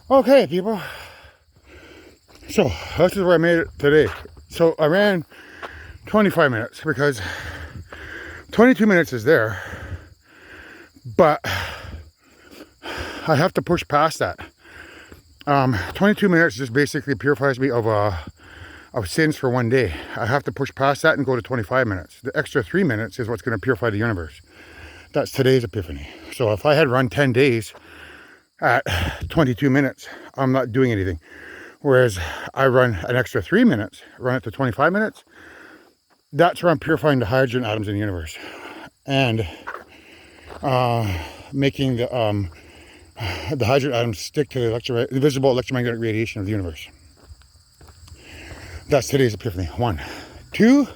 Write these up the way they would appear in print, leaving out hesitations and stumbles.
Okay, people. So this is where I made it today. So I ran 25 minutes because 22 minutes is there, but I have to push past that. 22 minutes just basically purifies me of sins for one day. I have to push past that and go to 25 minutes. The extra 3 minutes is what's going to purify the universe. That's today's epiphany. So if I had run 10 days at 22 minutes, I'm not doing anything. Whereas I run an extra 3 minutes, run it to 25 minutes, that's where I'm purifying the hydrogen atoms in the universe. And making the hydrogen atoms stick to the visible electromagnetic radiation of the universe. That's today's epiphany. 1. 2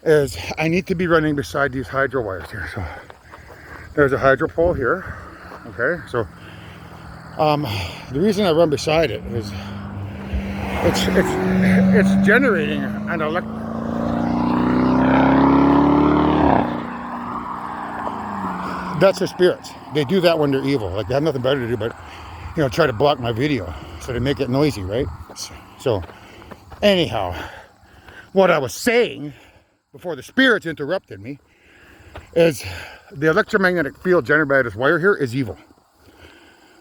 is I need to be running beside these hydro wires here. So there's a hydro pole here. Okay, so the reason I run beside it is it's generating an That's the spirits. They do that when they're evil. Like they have nothing better to do but, try to block my video. So they make it noisy, right? So anyhow, what I was saying before the spirits interrupted me is the electromagnetic field generated by this wire here is evil.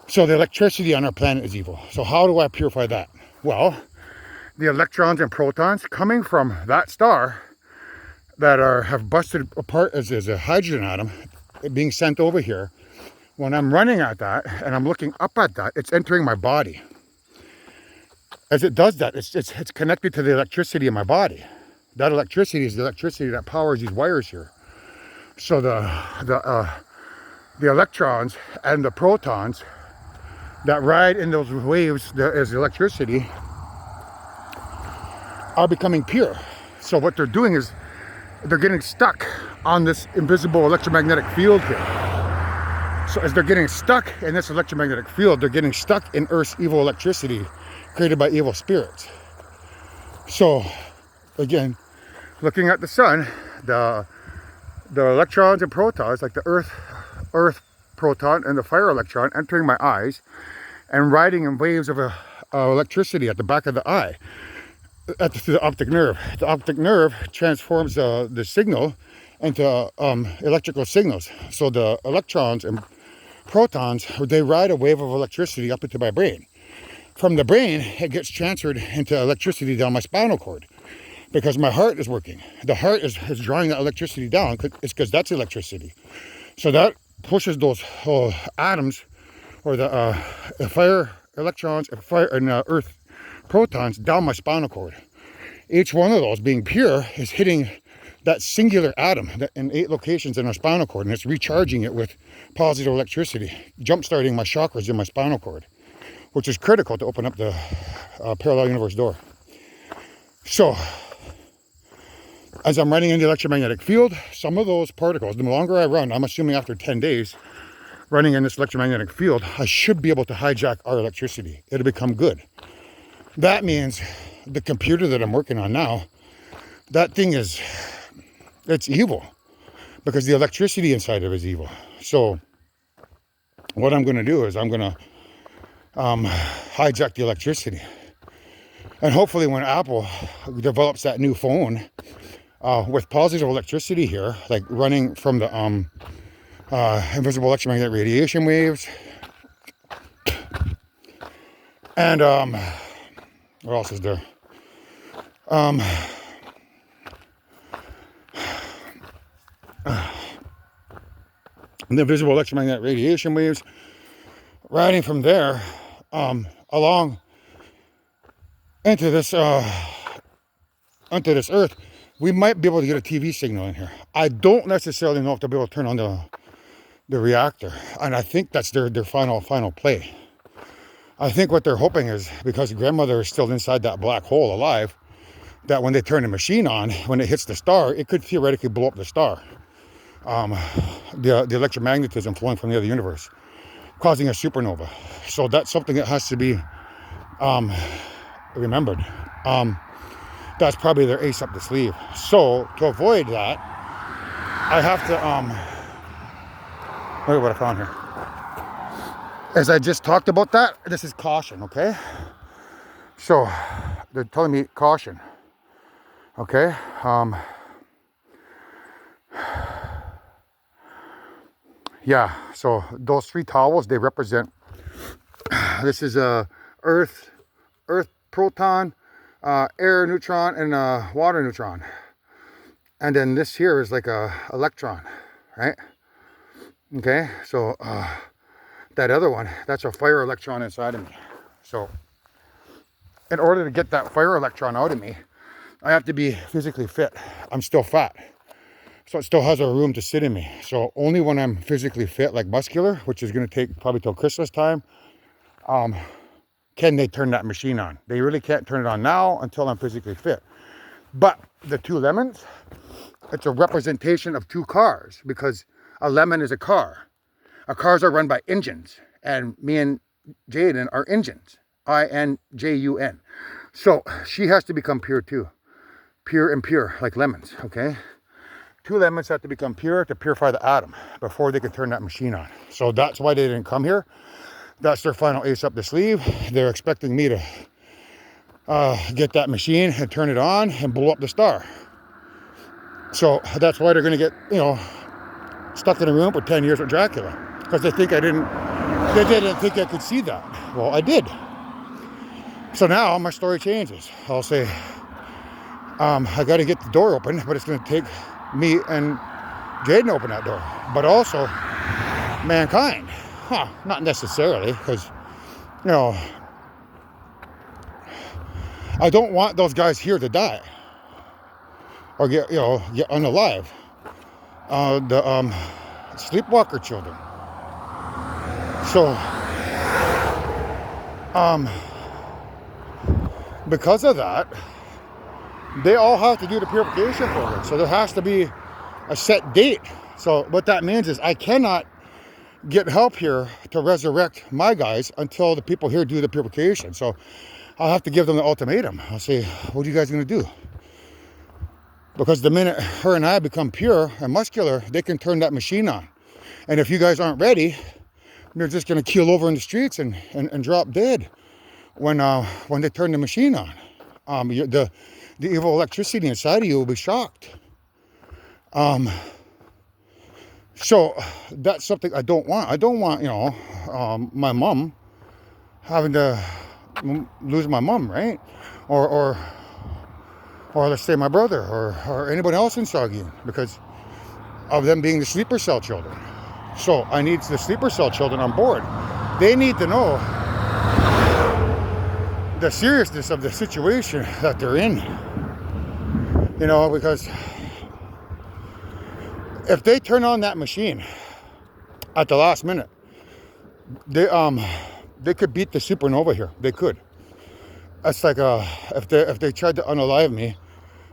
So the electricity on our planet is evil. So how do I purify that? Well, the electrons and protons coming from that star that have busted apart as a hydrogen atom being sent over here, when I'm running at that and I'm looking up at that, it's entering my body. As it does that, it's connected to the electricity in my body. That electricity is the electricity that powers these wires here. So the electrons and the protons that ride in those waves as electricity are becoming pure. So what they're doing is they're getting stuck on this invisible electromagnetic field here. So as they're getting stuck in this electromagnetic field, they're getting stuck in Earth's evil electricity created by evil spirits. So again, looking at the sun, the electrons and protons, like the earth proton and the fire electron, entering my eyes and riding in waves of electricity at the back of the eye, through the optic nerve. The optic nerve transforms the signal into electrical signals. So the electrons and protons, they ride a wave of electricity up into my brain. From the brain, it gets transferred into electricity down my spinal cord because my heart is working. The heart is drawing that electricity down. It's because that's electricity. So that pushes those atoms, or the fire electrons and earth protons, down my spinal cord. Each one of those, being pure, is hitting that singular atom in 8 locations in our spinal cord, and it's recharging it with positive electricity, jump-starting my chakras in my spinal cord, which is critical to open up the parallel universe door. So as I'm running in the electromagnetic field, some of those particles, the longer I run, I'm assuming after 10 days running in this electromagnetic field, I should be able to hijack our electricity. It'll become good. That means the computer that I'm working on now, that thing it's evil because the electricity inside of it is evil. So what I'm going to do is I'm going to hijack the electricity. And hopefully when Apple develops that new phone with positive electricity here, like running from the invisible electromagnetic radiation waves, and what else is there? The visible electromagnetic radiation waves riding from there along into this earth, we might be able to get a TV signal in here. I don't necessarily know if they'll be able to turn on the reactor, and I think that's their final play. I think what they're hoping is, because grandmother is still inside that black hole alive, that when they turn the machine on, when it hits the star, it could theoretically blow up the star. The electromagnetism flowing from the other universe, causing a supernova. So that's something that has to be remembered. That's probably their ace up the sleeve. So to avoid that, I have to look at what I found here. As I just talked about that, this is caution, okay? So they're telling me caution, okay? Yeah, so those three towels, they represent, this is a earth proton, air neutron, and water neutron. And then this here is like a electron, right? Okay, so that other one, that's a fire electron inside of me. So in order to get that fire electron out of me, I have to be physically fit. I'm still fat, so it still has a room to sit in me. So only when I'm physically fit, like muscular, which is going to take probably till Christmas time, can they turn that machine on. They really can't turn it on now until I'm physically fit. But the two lemons, it's a representation of two cars, because a lemon is a car. Cars are run by engines, and me and Jaden are engines. I-N-J-U-N. So she has to become pure too. Pure and pure, like lemons, okay? Two lemons have to become pure to purify the atom before they can turn that machine on. So that's why they didn't come here. That's their final ace up the sleeve. They're expecting me to get that machine and turn it on and blow up the star. So that's why they're going to get, you know, stuck in a room for 10 years with Dracula, because they didn't think I could see that. Well, I did. So now my story changes. I'll say, I got to get the door open, but it's going to take me and Jaden to open that door. But also mankind. Not necessarily, because, you know, I don't want those guys here to die or get unalive. The sleepwalker children. So, because of that, they all have to do the purification program. So there has to be a set date. So what that means is I cannot get help here to resurrect my guys until the people here do the purification. So I'll have to give them the ultimatum. I'll say, what are you guys going to do? Because the minute her and I become pure and muscular, they can turn that machine on. And if you guys aren't ready, they're just going to keel over in the streets and drop dead when they turn the machine on. The evil electricity inside of you will be shocked. So that's something I don't want. I don't want, my mom having to lose my mom, right? Or let's say my brother or anybody else in Saugeen, because of them being the sleeper cell children. So I need the sleeper cell children on board. They need to know the seriousness of the situation that they're in. Because if they turn on that machine at the last minute, they could beat the supernova here. They could. That's like if they tried to unalive me,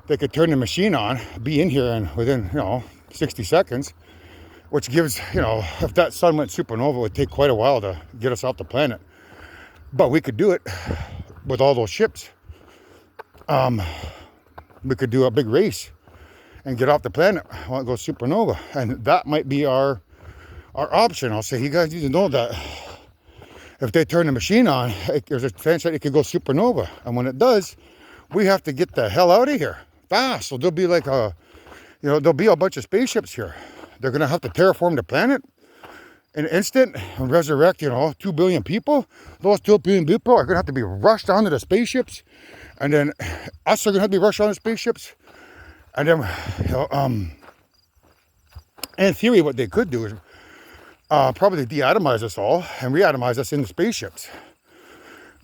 they could turn the machine on, be in here, and within 60 seconds, which gives if that sun went supernova, it would take quite a while to get us off the planet. But we could do it with all those ships. We could do a big race and get off the planet while it goes supernova, and that might be our option. I'll say, you guys need to know that if they turn the machine on, there's a chance that it could go supernova, and when it does, we have to get the hell out of here fast. So there'll be like there'll be a bunch of spaceships here. They're gonna have to terraform the planet in an instant and resurrect 2 billion people. Those 2 billion people are gonna have to be rushed onto the spaceships, and then us are gonna have to be rushed onto the spaceships. And then, in theory, what they could do is probably deatomize us all and reatomize us in the spaceships.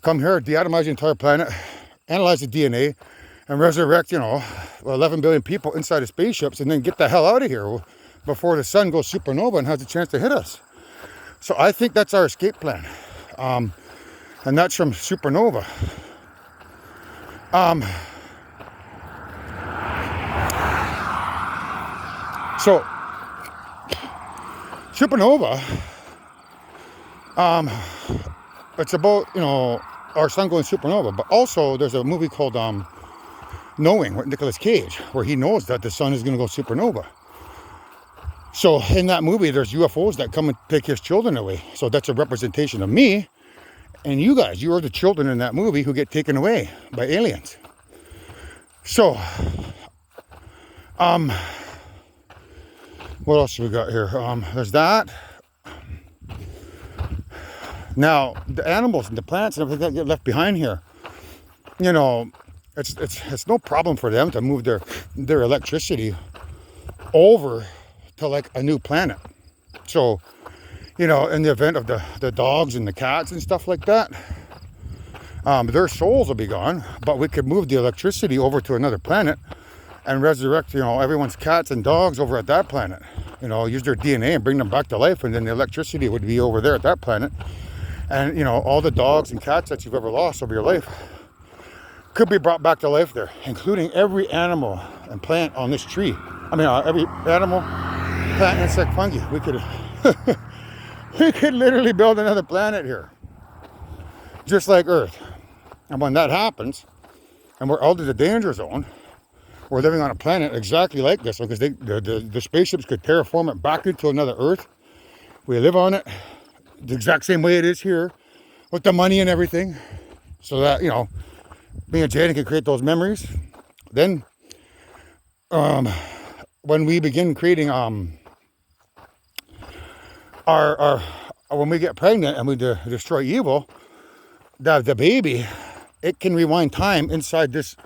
Come here, deatomize the entire planet, analyze the DNA, and resurrect, 11 billion people inside the spaceships, and then get the hell out of here before the sun goes supernova and has a chance to hit us. So I think that's our escape plan. And that's from Supernova. So, Supernova, it's about, our sun going supernova, but also there's a movie called Knowing with Nicolas Cage, where he knows that the sun is going to go supernova. So in that movie, there's UFOs that come and take his children away. So that's a representation of me and you guys. You are the children in that movie who get taken away by aliens. So, what else we got here? There's that. Now, the animals and the plants and everything that get left behind here, you know, it's no problem for them to move their electricity over to like a new planet. So, you know, in the event of the dogs and the cats and stuff like that, their souls will be gone, but we could move the electricity over to another planet and resurrect, you know, everyone's cats and dogs over at that planet. You know, use their DNA and bring them back to life, and then the electricity would be over there at that planet. And, you know, all the dogs and cats that you've ever lost over your life could be brought back to life there, including every animal and plant on this tree. I mean, every animal, plant, insect, fungi. We could, we could literally build another planet here, just like Earth. And when that happens, and we're out of the danger zone, we're living on a planet exactly like this, because the spaceships could terraform it back into another Earth. We live on it the exact same way it is here, with the money and everything, so that, you know, me and Jaden can create those memories. Then, when we begin creating when we get pregnant and we destroy evil, the baby, it can rewind time inside this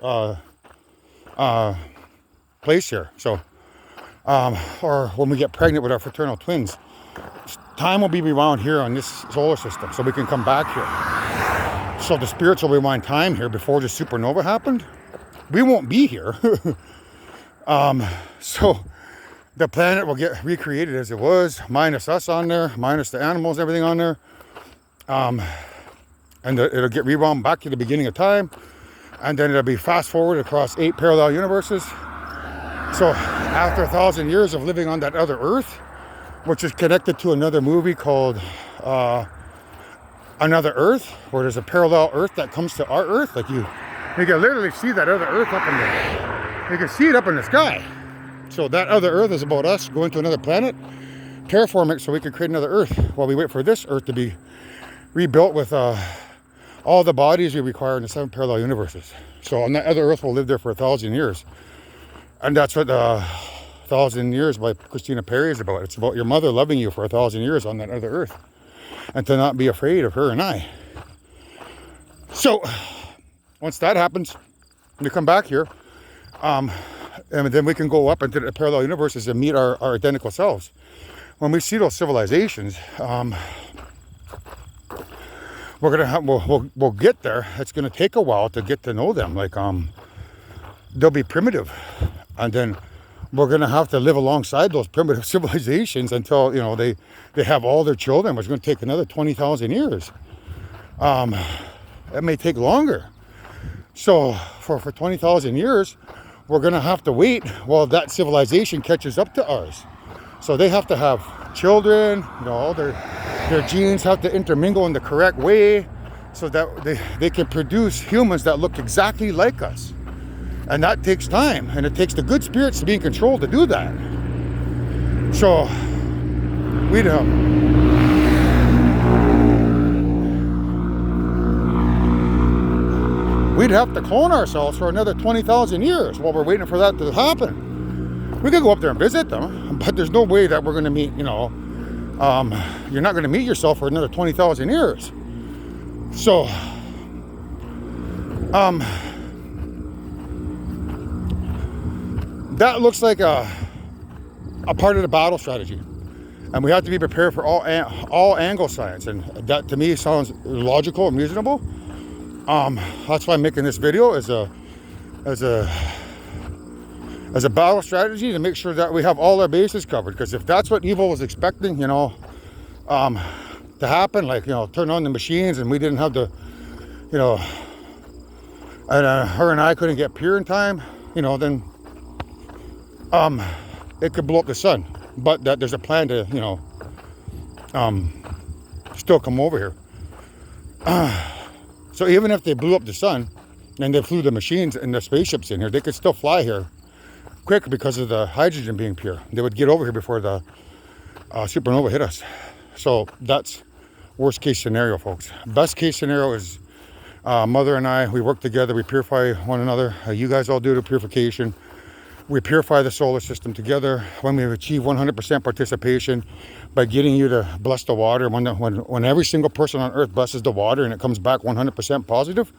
place here. So, or when we get pregnant with our fraternal twins, time will be rewound here on this solar system, so we can come back here. So the spirits will rewind time here before the supernova happened. We won't be here. So the planet will get recreated as it was, minus us on there, minus the animals, everything on there. And it'll get rewound back to the beginning of time. And then it'll be fast forward across 8 parallel universes. So after 1,000 years of living on that other Earth, which is connected to another movie called Another Earth, where there's a parallel Earth that comes to our Earth. Like you can literally see that other Earth up in the, you can see it up in the sky. So that other Earth is about us going to another planet, terraform it so we can create another Earth while we wait for this Earth to be rebuilt with all the bodies we require in the 7 parallel universes. So on that other Earth, we'll live there for 1,000 years. And that's what 1,000 Years by Christina Perry is about. It's about your mother loving you for 1,000 years on that other Earth, and to not be afraid of her and I. So once that happens, we come back here, and then we can go up into the parallel universes and meet our identical selves. When we see those civilizations, we're gonna have, we'll get there. It's gonna take a while to get to know them. Like they'll be primitive, and then we're gonna have to live alongside those primitive civilizations until, you know, they have all their children, which is gonna take another 20,000 years. It may take longer. So for 20,000 years, we're gonna have to wait while that civilization catches up to ours. So they have to have children, you know, all their genes have to intermingle in the correct way so that they can produce humans that look exactly like us. And that takes time, and it takes the good spirits to be in control to do that. So we'd have to clone ourselves for another 20,000 years while we're waiting for that to happen. We could go up there and visit them, but there's no way that we're going to meet, you know, you're not going to meet yourself for another 20,000 years. So, that looks like a part of the battle strategy. And we have to be prepared for all angle science. And that to me sounds logical and reasonable. That's why I'm making this video as a battle strategy, to make sure that we have all our bases covered. Because if that's what evil was expecting, you know, to happen, like, you know, turn on the machines and we didn't have the, you know, and her and I couldn't get pure in time, you know, then it could blow up the sun. But that there's a plan to, you know, still come over here. So even if they blew up the sun and they flew the machines and the spaceships in here, they could still fly here quick because of the hydrogen being pure. They would get over here before the supernova hit us. So that's worst case scenario, folks. Best case scenario is Mother and I, we work together, we purify one another. You guys all do the purification. We purify the solar system together. When we achieve 100% participation by getting you to bless the water, when every single person on earth blesses the water and it comes back 100% positive,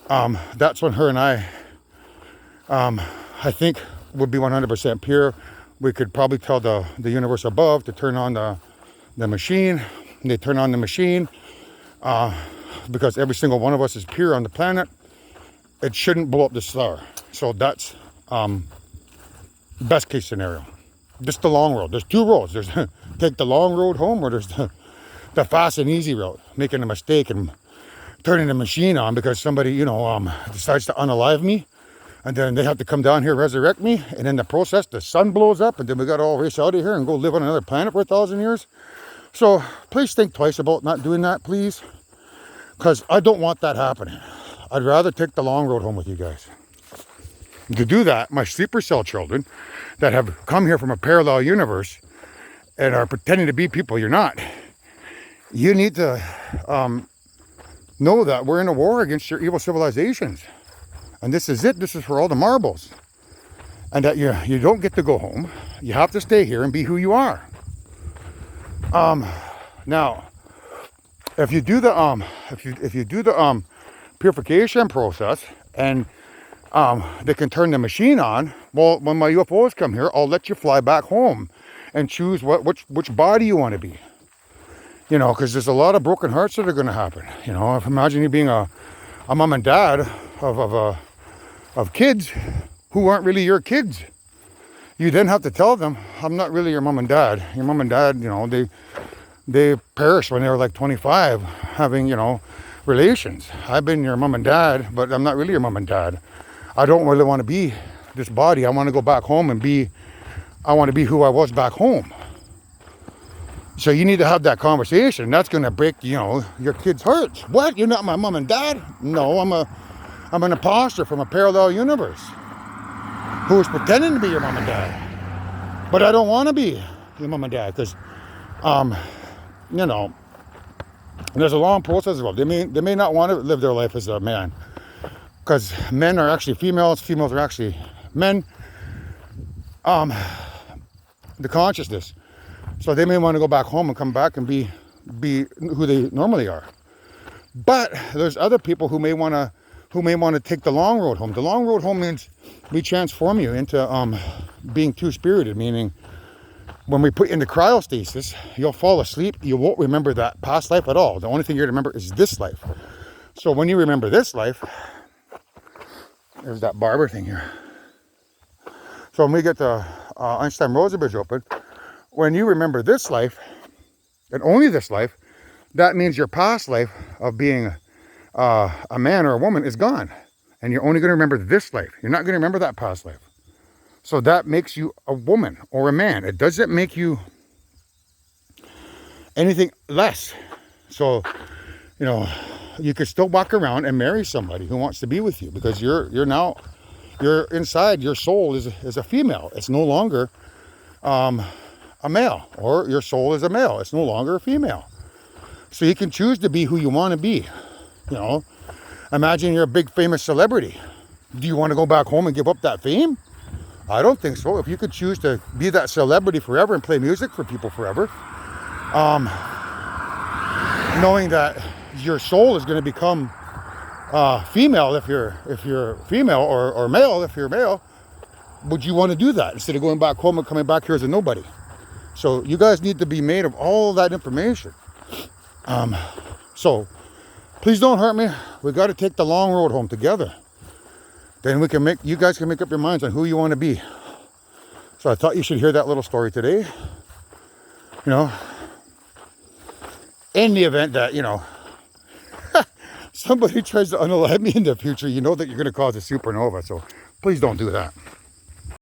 that's when her and I think would be 100% pure. We could probably tell the universe above to turn on the machine. They turn on the machine because every single one of us is pure on the planet. It shouldn't blow up the star. So that's best case scenario. Just the long road. There's two roads. There's take the long road home, or there's the fast and easy road. Making a mistake and turning the machine on because somebody, decides to unalive me, and then they have to come down here, resurrect me, and in the process the sun blows up, and then we got to all race out of here and go live on another planet for 1,000 years. So please think twice about not doing that, please, because I don't want that happening. I'd rather take the long road home with you guys. To do that, my sleeper cell children that have come here from a parallel universe and are pretending to be people you're not, you need to know that we're in a war against your evil civilizations. And this is it. This is for all the marbles. And that you don't get to go home. You have to stay here and be who you are. Now, if you do the purification process and they can turn the machine on, well, when my UFOs come here, I'll let you fly back home and choose which body you want to be. Because there's a lot of broken hearts that are going to happen. If imagine you being a mom and dad of kids who aren't really your kids. You then have to tell them, I'm not really your mom and dad. Your mom and dad, they perished when they were like 25 having, relations. I've been your mom and dad, but I'm not really your mom and dad. I don't really want to be this body. I want to go back home and I want to be who I was back home. So you need to have that conversation. That's going to break, your kids' hearts. What? You're not my mom and dad? No, I'm an imposter from a parallel universe who is pretending to be your mom and dad. But I don't want to be your mom and dad because, there's a long process involved. They may not want to live their life as a man because men are actually females. Females are actually men. The consciousness. So they may want to go back home and come back and be who they normally are. But there's other people who may want to take the long road home. The long road home means we transform you into being two-spirited, meaning when we put you into cryostasis, you'll fall asleep. You won't remember that past life at all. The only thing you're going to remember is this life. So when you remember this life, there's that barber thing here. So when we get the Einstein-Rosa bridge open, when you remember this life, and only this life, that means your past life of being a man or a woman is gone. And you're only going to remember this life. You're not going to remember that past life. So that makes you a woman or a man. It doesn't make you anything less. So, you could still walk around and marry somebody who wants to be with you because you're inside, your soul is a female. It's no longer a male, or your soul is a male. It's no longer a female. So you can choose to be who you want to be. Imagine you're a big famous celebrity. Do you want to go back home and give up that fame? I don't think so. If you could choose to be that celebrity forever and play music for people forever, knowing that your soul is going to become female if you're female, or male if you're male, would you want to do that instead of going back home and coming back here as a nobody? So you guys need to be made of all that information. So please don't hurt me. We got to take the long road home together. Then you guys can make up your minds on who you want to be. So I thought you should hear that little story today. In the event that, somebody tries to unalive me in the future, you know that you're going to cause a supernova. So please don't do that.